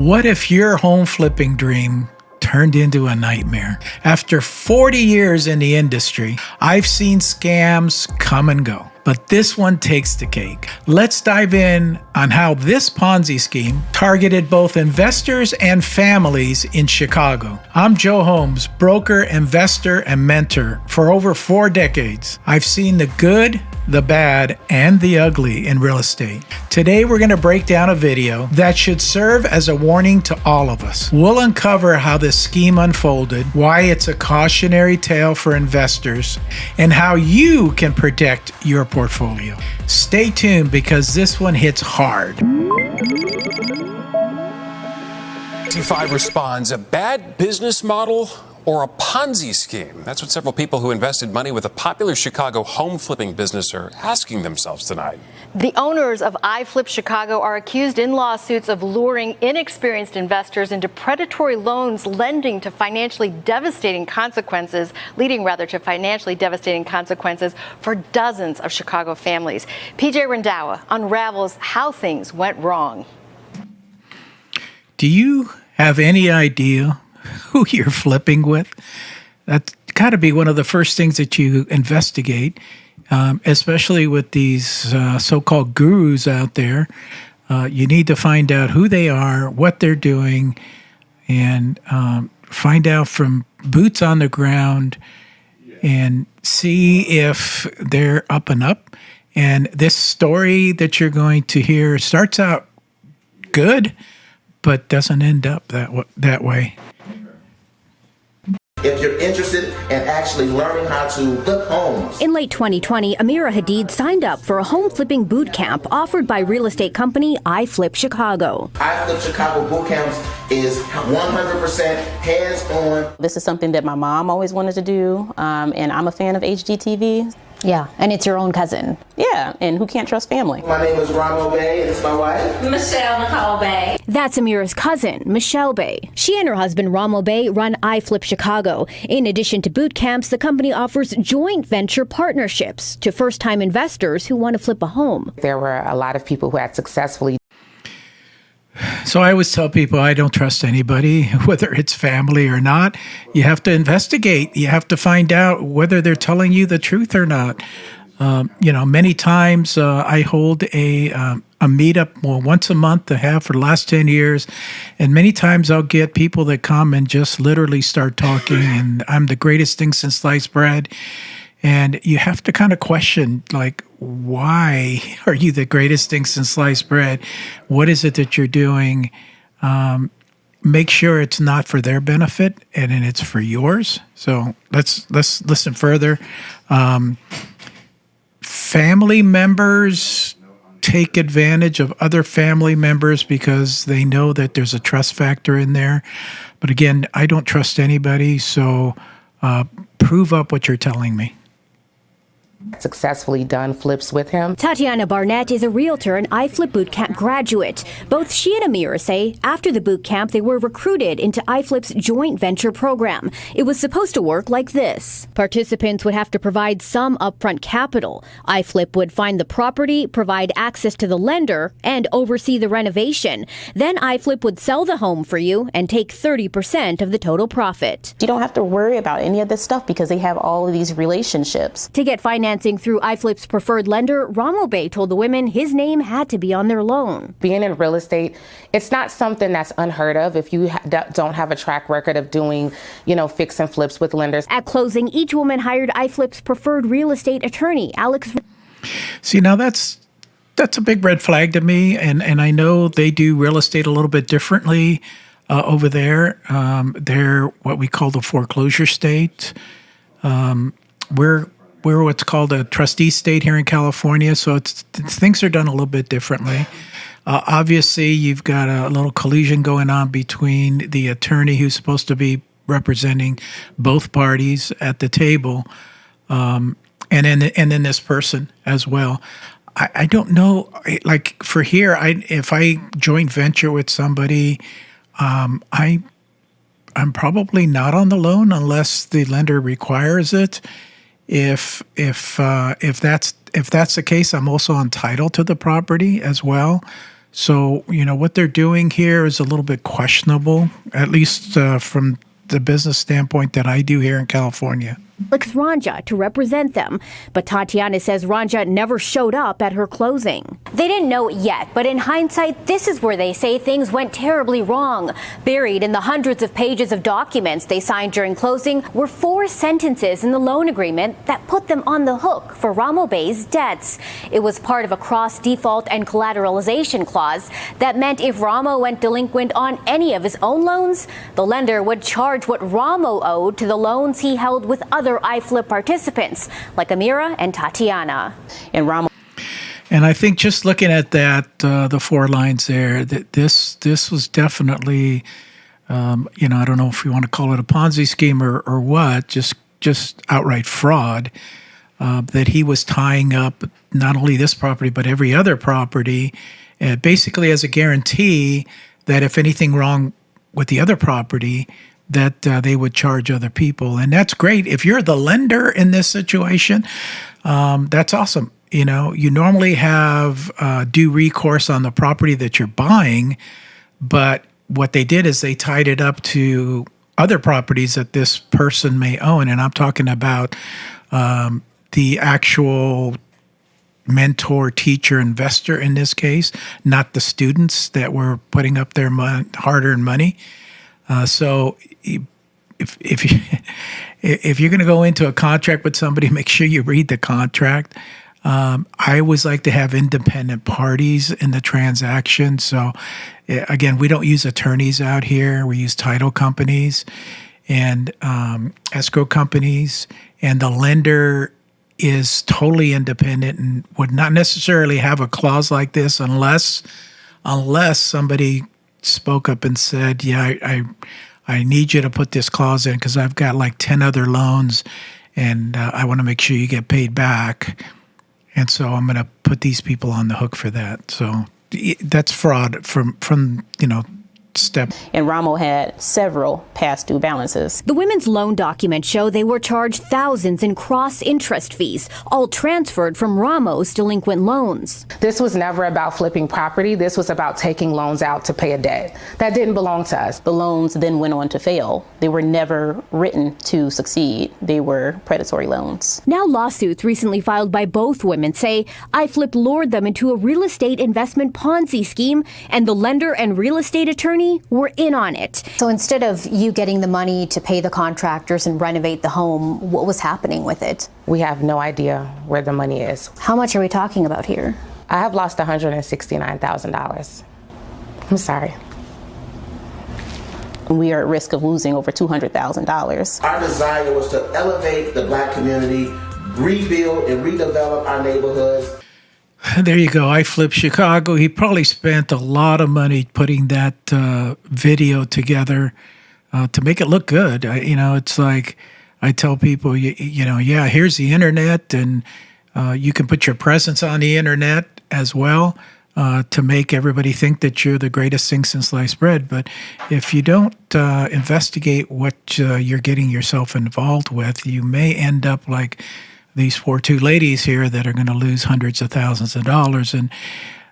What if your home flipping dream turned into a nightmare? After 40 years in the industry, I've seen scams come and go, but this one takes the cake. Let's dive in on how this Ponzi scheme targeted both investors and families in Chicago. I'm Joe Holmes, broker, investor, and mentor for over 4 decades. I've seen the good, the bad, and the ugly in real estate. Today, we're going to break down a video that should serve as a warning to all of us. We'll uncover how this scheme unfolded, why it's a cautionary tale for investors, and how you can protect your portfolio. Stay tuned because this one hits hard. T5 responds, a bad business model or a Ponzi scheme? That's what several people who invested money with a popular Chicago home flipping business are asking themselves tonight. The owners of iFlip Chicago are accused in lawsuits of luring inexperienced investors into predatory loans, leading to financially devastating consequences for dozens of Chicago families. PJ Rendawa unravels how things went wrong. Do you have any idea who you're flipping with? That's got to be one of the first things that you investigate, especially with these so-called gurus out there. You need to find out who they are, what they're doing, and find out from boots on the ground and see if they're up and up. And this story that you're going to hear starts out good, but doesn't end up that way. If you're interested in actually learning how to flip homes. In late 2020, Amira Hadid signed up for a home flipping boot camp offered by real estate company iFlip Chicago. iFlip Chicago boot camps is 100% hands-on. This is something that my mom always wanted to do, and I'm a fan of HGTV. Yeah, and it's your own cousin. Yeah, and who can't trust family? My name is Ramo Bay, and it's my wife, Michelle Nicole Bay. That's Amira's cousin, Michelle Bay. She and her husband, Ramo Bay, run iFlip Chicago. In addition to boot camps, the company offers joint venture partnerships to first-time investors who want to flip a home. There were a lot of people who had successfully. So I always tell people I don't trust anybody, whether it's family or not. You have to investigate. You have to find out whether they're telling you the truth or not. Many times I hold a meetup, once a month I have for the last 10 years. And many times I'll get people that come and just literally start talking, and I'm the greatest thing since sliced bread. And you have to kind of question, like, why are you the greatest thing since sliced bread? What is it that you're doing? Make sure it's not for their benefit and then it's for yours. So let's listen further. Family members take advantage of other family members because they know that there's a trust factor in there. But again, I don't trust anybody, so prove up what you're telling me. Successfully done flips with him. Tatiana Barnett is a realtor and iFlip Bootcamp graduate. Both she and Amira say after the boot camp they were recruited into iFlip's joint venture program. It was supposed to work like this. Participants would have to provide some upfront capital. iFlip would find the property, provide access to the lender, and oversee the renovation. Then iFlip would sell the home for you and take 30% of the total profit. You don't have to worry about any of this stuff because they have all of these relationships. To get financing through iFlip's preferred lender, Ramo Bay told the women his name had to be on their loan. Being in real estate, it's not something that's unheard of if you don't have a track record of doing, fix and flips with lenders. At closing, each woman hired iFlip's preferred real estate attorney, Alex. See, now that's a big red flag to me, and I know they do real estate a little bit differently over there. They're what we call the foreclosure state. We're what's called a trustee state here in California, so things are done a little bit differently. Obviously, you've got a little collusion going on between the attorney who's supposed to be representing both parties at the table, and then this person as well. I don't know, like for here, if I joint venture with somebody, I'm probably not on the loan unless the lender requires it. If that's the case, I'm also entitled to the property as well. So, what they're doing here is a little bit questionable, at least from the business standpoint that I do here in California. Ranja to represent them, but Tatiana says Ranja never showed up at her closing. They didn't know it yet, but in hindsight, this is where they say things went terribly wrong. Buried in the hundreds of pages of documents they signed during closing were 4 sentences in the loan agreement that put them on the hook for Ramo Bay's debts. It was part of a cross-default and collateralization clause that meant if Ramo went delinquent on any of his own loans, the lender would charge what Ramo owed to the loans he held with other iFlip participants like Amira and Tatiana. And Ramo. And I think just looking at that, the 4 lines there, that this was definitely, I don't know if you want to call it a Ponzi scheme or what, just outright fraud. That he was tying up not only this property but every other property, basically as a guarantee that if anything wrong with the other property, that they would charge other people. And that's great. If you're the lender in this situation, that's awesome. You normally have due recourse on the property that you're buying, but what they did is they tied it up to other properties that this person may own. And I'm talking about the actual mentor, teacher, investor in this case, not the students that were putting up their hard-earned money. So if you're going to go into a contract with somebody, make sure you read the contract. I always like to have independent parties in the transaction. So again, we don't use attorneys out here. We use title companies and escrow companies, and the lender is totally independent and would not necessarily have a clause like this unless somebody spoke up and said, yeah, I need you to put this clause in because I've got like 10 other loans and I want to make sure you get paid back. And so I'm going to put these people on the hook for that. So that's fraud from step. And Ramo had several past due balances. The women's loan documents show they were charged thousands in cross-interest fees, all transferred from Ramo's delinquent loans. This was never about flipping property. This was about taking loans out to pay a debt. That didn't belong to us. The loans then went on to fail. They were never written to succeed. They were predatory loans. Now lawsuits recently filed by both women say iFlip lured them into a real estate investment Ponzi scheme, and the lender and real estate attorney were in on it. So instead of you getting the money to pay the contractors and renovate the home, what was happening with it? We have no idea where the money is. How much are we talking about here? I have lost $169,000. I'm sorry. We are at risk of losing over $200,000. Our desire was to elevate the Black community, rebuild and redevelop our neighborhoods. There you go. iFlip Chicago. He probably spent a lot of money putting that video together to make it look good. It's like I tell people, yeah, here's the internet, and you can put your presence on the internet as well to make everybody think that you're the greatest thing since sliced bread. But if you don't investigate what you're getting yourself involved with, you may end up like these poor 2 ladies here that are going to lose hundreds of thousands of dollars. And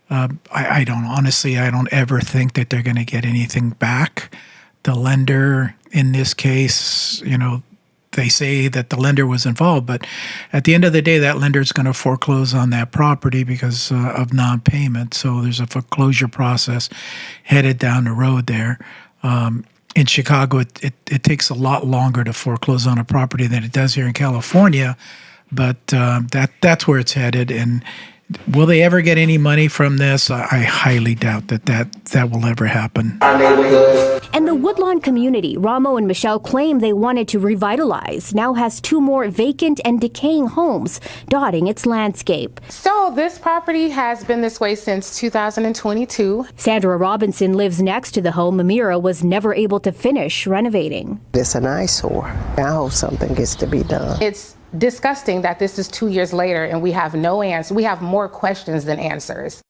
I don't ever think that they're going to get anything back. The lender, in this case, they say that the lender was involved, but at the end of the day, that lender is going to foreclose on that property because of non-payment. So there's a foreclosure process headed down the road there. In Chicago, it takes a lot longer to foreclose on a property than it does here in California. But that's where it's headed. And will they ever get any money from this? I highly doubt that will ever happen. And the Woodlawn community Ramo and Michelle claim they wanted to revitalize now has 2 more vacant and decaying homes dotting its landscape. So this property has been this way since 2022. Sandra Robinson lives next to the home Amira was never able to finish renovating. It's an eyesore. I hope something gets to be done. It's disgusting that this is 2 years later and we have no answer. We have more questions than answers.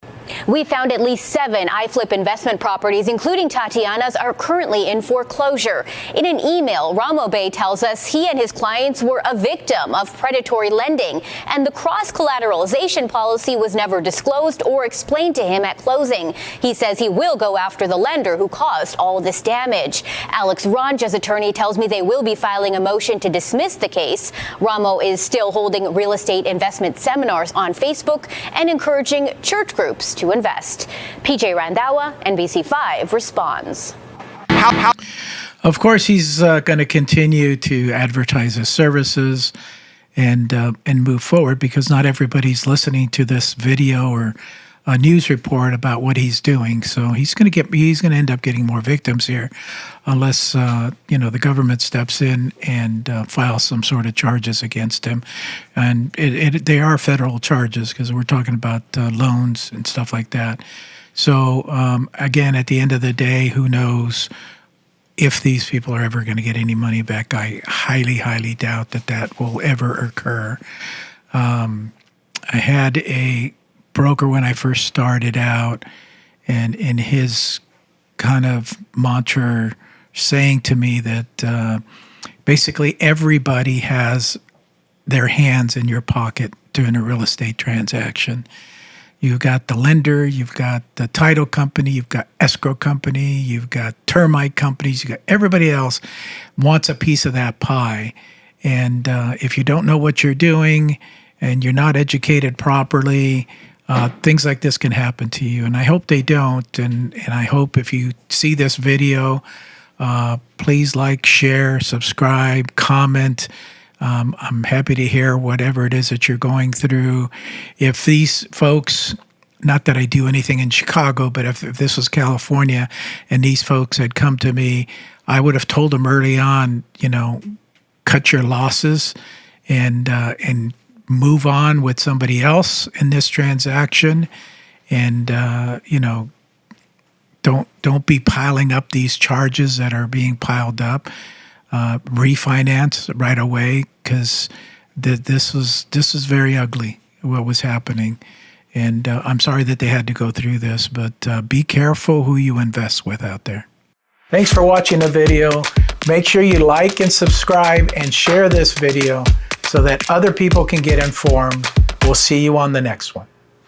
We found at least 7 iFlip investment properties, including Tatiana's, are currently in foreclosure. In an email, Ramo Bey tells us he and his clients were a victim of predatory lending, and the cross-collateralization policy was never disclosed or explained to him at closing. He says he will go after the lender who caused all this damage. Alex Ranja's attorney tells me they will be filing a motion to dismiss the case. Ramo is still holding real estate investment seminars on Facebook and encouraging church groups to invest. PJ Randhawa, NBC5, responds. Of course, he's going to continue to advertise his services and move forward, because not everybody's listening to this video or a news report about what he's doing. So he's going to end up getting more victims here, unless the government steps in and files some sort of charges against him. And they are federal charges, because we're talking about loans and stuff like that. So again, at the end of the day, who knows if these people are ever going to get any money back? I highly, highly doubt that will ever occur. I had a broker when I first started out, and in his kind of mantra saying to me that basically everybody has their hands in your pocket during a real estate transaction. You've got the lender, you've got the title company, you've got escrow company, you've got termite companies, you've got everybody else wants a piece of that pie. And if you don't know what you're doing and you're not educated properly, things like this can happen to you. And I hope they don't. And I hope if you see this video, please like, share, subscribe, comment. I'm happy to hear whatever it is that you're going through. If these folks, not that I do anything in Chicago, but if this was California and these folks had come to me, I would have told them early on, cut your losses and move on with somebody else in this transaction. And, don't be piling up these charges that are being piled up. Refinance right away, because this is very ugly, what was happening. And I'm sorry that they had to go through this, but be careful who you invest with out there. Thanks for watching the video. Make sure you like and subscribe and share this video so that other people can get informed. We'll see you on the next one.